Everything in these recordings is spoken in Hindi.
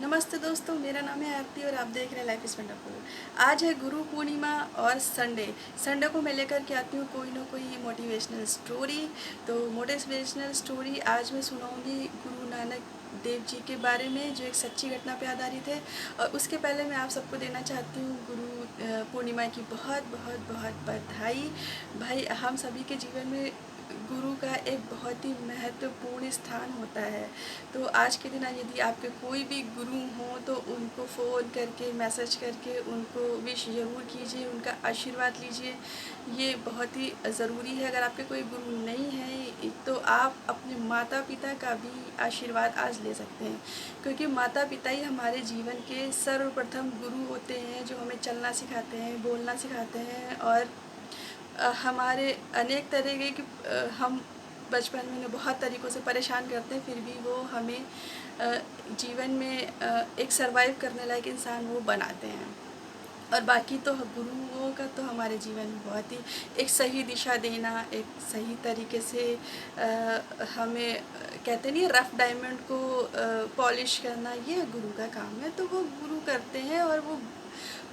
नमस्ते दोस्तों, मेरा नाम है आरती और आप देख रहे हैं लाइफ इज़ वंडरफुल। आज है गुरु पूर्णिमा और संडे। संडे को मैं लेकर के आती हूँ कोई ना कोई मोटिवेशनल स्टोरी। तो मोटिवेशनल स्टोरी आज मैं सुनाऊँगी गुरु नानक देव जी के बारे में, जो एक सच्ची घटना पे आधारित है। और उसके पहले मैं आप सबको देना चाहती हूँ गुरु पूर्णिमा की बहुत बहुत बहुत बधाई। भाई, हम सभी के जीवन में गुरु का एक बहुत ही महत्वपूर्ण स्थान होता है। तो आज के दिन यदि आपके कोई भी गुरु हों तो उनको फ़ोन करके, मैसेज करके उनको विश ज़रूर कीजिए, उनका आशीर्वाद लीजिए। ये बहुत ही ज़रूरी है। अगर आपके कोई गुरु नहीं है तो आप अपने माता पिता का भी आशीर्वाद आज ले सकते हैं, क्योंकि माता पिता ही हमारे जीवन के सर्वप्रथम गुरु होते हैं, जो हमें चलना सिखाते हैं, बोलना सिखाते हैं। और हमारे अनेक तरीके की हम बचपन में बहुत तरीक़ों से परेशान करते हैं, फिर भी वो हमें जीवन में एक सर्वाइव करने लायक इंसान वो बनाते हैं। और बाकी तो गुरुओं का तो हमारे जीवन में बहुत ही एक सही दिशा देना, एक सही तरीके से हमें कहते नहीं रफ़ डायमंड को पॉलिश करना, ये गुरु का काम है। तो वो गुरु करते हैं और वो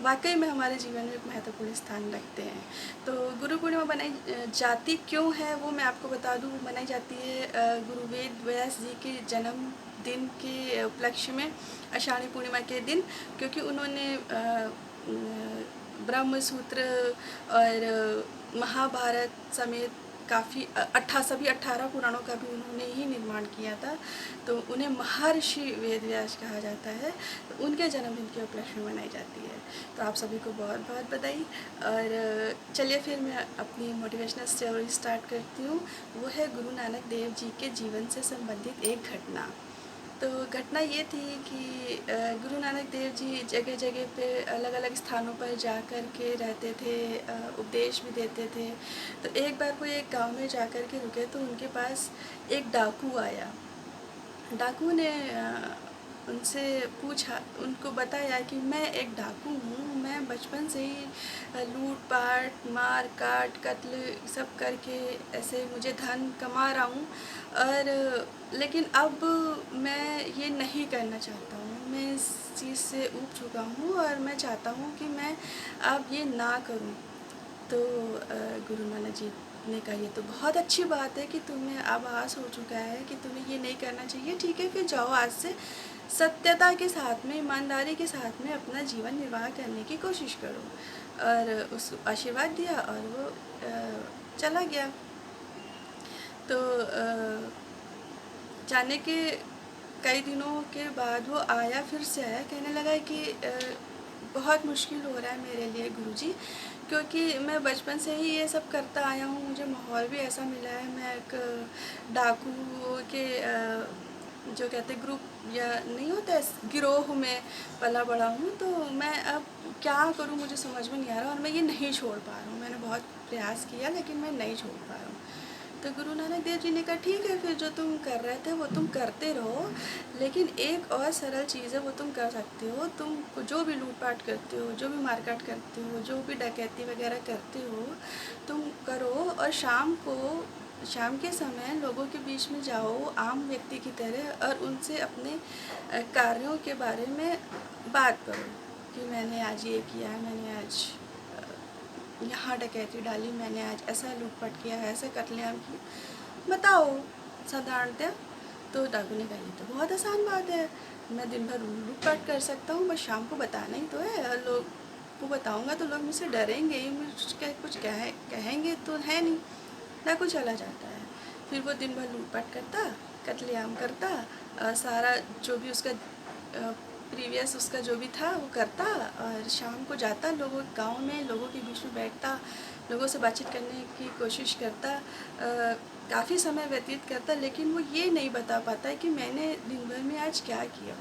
वाक़ई में हमारे जीवन में एक महत्वपूर्ण स्थान रखते हैं। तो गुरु पूर्णिमा बनाई जाती क्यों है वो मैं आपको बता दूँ। मनाई जाती है गुरु वेद व्यास जी के जन्मदिन के उपलक्ष्य में, आषाढ़ी पूर्णिमा के दिन, क्योंकि उन्होंने ब्रह्म सूत्र और महाभारत समेत काफ़ी सभी 18 पुराणों का भी उन्होंने ही निर्माण किया था। तो उन्हें महर्षि वेदव्यास कहा जाता है। तो उनके जन्मदिन के उपलक्ष्य में मनाई जाती है। तो आप सभी को बहुत बहुत बधाई। और चलिए फिर मैं अपनी मोटिवेशनल स्टोरी स्टार्ट करती हूँ। वो है गुरु नानक देव जी के जीवन से संबंधित एक घटना। तो घटना ये थी कि गुरु नानक देव जी जगह जगह पे अलग अलग स्थानों पर जा कर के रहते थे, उपदेश भी देते थे। तो एक बार वो एक गांव में जा कर के रुके तो उनके पास एक डाकू आया। डाकू ने उनसे पूछा, उनको बताया कि मैं एक डाकू हूँ, मैं बचपन से ही लूट पाट, मार काट, कत्ल सब करके ऐसे मुझे धन कमा रहा हूँ। और लेकिन अब मैं ये नहीं करना चाहता हूँ, मैं इस चीज़ से ऊब चुका हूँ और मैं चाहता हूँ कि मैं अब ये ना करूँ। तो गुरु नानक जी ने कहा, ये तो बहुत अच्छी बात है कि तुम्हें आभास हो चुका है कि तुम्हें ये नहीं करना चाहिए। ठीक है, फिर जाओ, आज से सत्यता के साथ में, ईमानदारी के साथ में अपना जीवन निर्वाह करने की कोशिश करो। और उसको आशीर्वाद दिया और वो चला गया। तो जाने के कई दिनों के बाद वो आया, फिर से आया, कहने लगा कि बहुत मुश्किल हो रहा है मेरे लिए गुरुजी, क्योंकि मैं बचपन से ही ये सब करता आया हूँ, मुझे माहौल भी ऐसा मिला है। मैं एक डाकू के जो कहते ग्रुप या नहीं होता है, गिरोह में पला बड़ा हूँ। तो मैं अब क्या करूँ, मुझे समझ में नहीं आ रहा और मैं ये नहीं छोड़ पा रहा हूँ। मैंने बहुत प्रयास किया लेकिन मैं नहीं छोड़ पा रहा हूँ। तो गुरु नानक देव जी ने कहा, ठीक है, फिर जो तुम कर रहे थे वो तुम करते रहो, लेकिन एक और सरल चीज़ है, वो तुम कर सकते हो। तुम जो भी लूटपाट करते हो, जो भी मारकाट करते हो, जो भी डकैती वगैरह करते हो, तुम करो। और शाम के समय लोगों के बीच में जाओ आम व्यक्ति की तरह और उनसे अपने कार्यों के बारे में बात करो कि मैंने आज ये किया है, मैंने आज यहाँ डकैती डाली, मैंने आज ऐसा लूटपाट किया है, ऐसा कत्लेआम किया, बताओ साधारणतः। तो डाकू ने कहा, ये तो बहुत आसान बात है, मैं दिन भर लूटपाट कर सकता हूँ, बस शाम को बताना ही तो है। और लोग को बताऊँगा तो लोग मुझसे डरेंगे ही, मुझे कुछ कहेंगे तो है नहीं। डाकू चला जाता है। फिर वो दिन भर लूटपाट करता, कत्लेआम करता, सारा जो भी उसका प्रीवियस उसका जो भी था वो करता। और शाम को जाता, लोगों गांव में लोगों के बीच में बैठता, लोगों से बातचीत करने की कोशिश करता, काफ़ी समय व्यतीत करता, लेकिन वो ये नहीं बता पाता है कि मैंने दिन भर में आज क्या किया।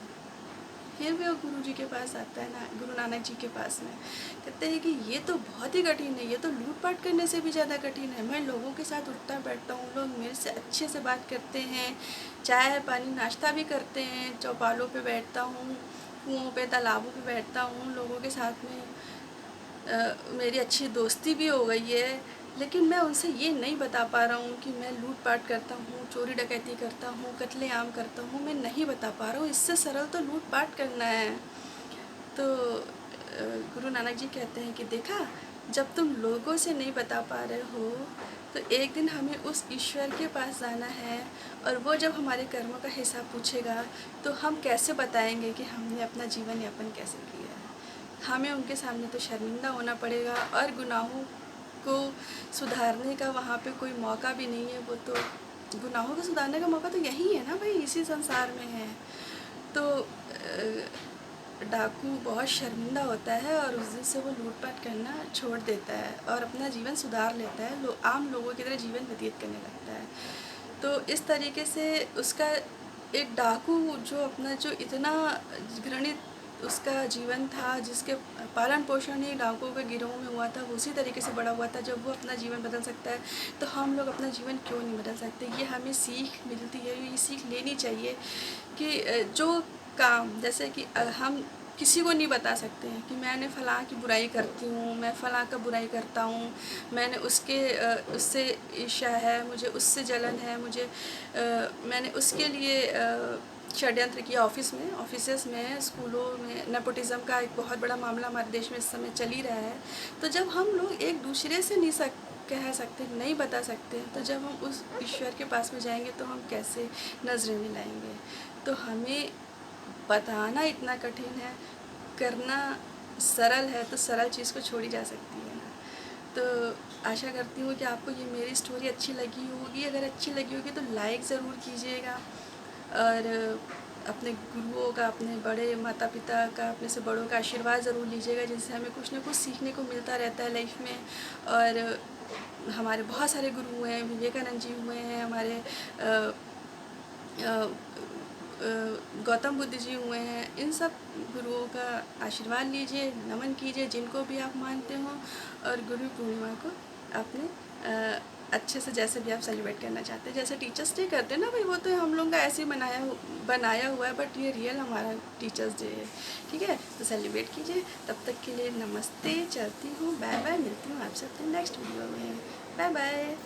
फिर भी वो गुरु जी के पास आता है ना, गुरु नानक जी के पास में, कहते हैं कि ये तो बहुत ही कठिन है, ये तो लूटपाट करने से भी ज़्यादा कठिन है। मैं लोगों के साथ उठता बैठता हूँ, लोग मेरे से अच्छे से बात करते हैं, चाय पानी नाश्ता भी करते हैं, चौपालों पे बैठता हूँ, कुओं पे तालाबों पे बैठता हूँ, लोगों के साथ में मेरी अच्छी दोस्ती भी हो गई है। लेकिन मैं उनसे ये नहीं बता पा रहा हूँ कि मैं लूट-पाट करता हूँ, चोरी डकैती करता हूँ, कत्लेआम करता हूँ, मैं नहीं बता पा रहा हूँ। इससे सरल तो लूट-पाट करना है। तो गुरु नानक जी कहते हैं कि देखा, जब तुम लोगों से नहीं बता पा रहे हो, तो एक दिन हमें उस ईश्वर के पास जाना है, और वो जब हमारे कर्मों का हिसाब पूछेगा, तो हम कैसे बताएँगे कि हमने अपना जीवन यापन कैसे किया है। हमें उनके सामने तो शर्मिंदा होना पड़ेगा, और गुनाहों को सुधारने का वहाँ पे कोई मौका भी नहीं है। वो तो गुनाहों को सुधारने का मौका तो यही है ना भाई, इसी संसार में है। तो डाकू बहुत शर्मिंदा होता है, और उस दिन से वो लूट-पाट करना छोड़ देता है और अपना जीवन सुधार लेता है, आम लोगों की तरह जीवन व्यतीत करने लगता है। तो इस तरीके से उसका एक डाकू जो अपना जो इतना घृणित उसका जीवन था, जिसके पालन पोषण ही डाकुओं के गिरोह में हुआ था, वो उसी तरीके से बड़ा हुआ था। जब वो अपना जीवन बदल सकता है, तो हम लोग अपना जीवन क्यों नहीं बदल सकते। ये हमें सीख मिलती है, ये सीख लेनी चाहिए कि जो काम, जैसे कि हम किसी को नहीं बता सकते हैं कि मैंने फ़लाँ की बुराई करती हूँ, मैं फ़लाँ का बुराई करता हूँ, मैंने उससे ईर्ष्या है, मुझे उससे जलन है, मैंने उसके लिए षड्यंत्र किया। ऑफिसेस में, स्कूलों में नेपोटिज़्म का एक बहुत बड़ा मामला हमारे देश में इस समय चल ही रहा है। तो जब हम लोग एक दूसरे से नहीं कह सकते, नहीं बता सकते, तो जब हम उस ईश्वर के पास में जाएंगे तो हम कैसे नज़रें मिलाएंगे। तो हमें बताना इतना कठिन है, करना सरल है, तो सरल चीज़ को छोड़ी जा सकती है ना। तो आशा करती हूँ कि आपको ये मेरी स्टोरी अच्छी लगी होगी। अगर अच्छी लगी होगी तो लाइक ज़रूर कीजिएगा, और अपने गुरुओं का, अपने बड़े माता पिता का, अपने से बड़ों का आशीर्वाद ज़रूर लीजिएगा, जिनसे हमें कुछ ना कुछ सीखने को मिलता रहता है लाइफ में। और हमारे बहुत सारे गुरु हुए हैं, विवेकानंद जी हुए हैं, हमारे गौतम बुद्ध जी हुए हैं। इन सब गुरुओं का आशीर्वाद लीजिए, नमन कीजिए जिनको भी आप मानते हो, और गुरु पूर्णिमा को अपने अच्छे से, जैसे भी आप सेलिब्रेट करना चाहते हैं, जैसे टीचर्स डे करते हैं ना भाई, वो तो हम लोगों का ऐसे ही बनाया हुआ है, बट ये रियल हमारा टीचर्स डे है। ठीक है, तो सेलिब्रेट कीजिए। तब तक के लिए नमस्ते, चलती हूँ, बाय बाय। मिलती हूँ आपसे अपने नेक्स्ट वीडियो में। Bye bye.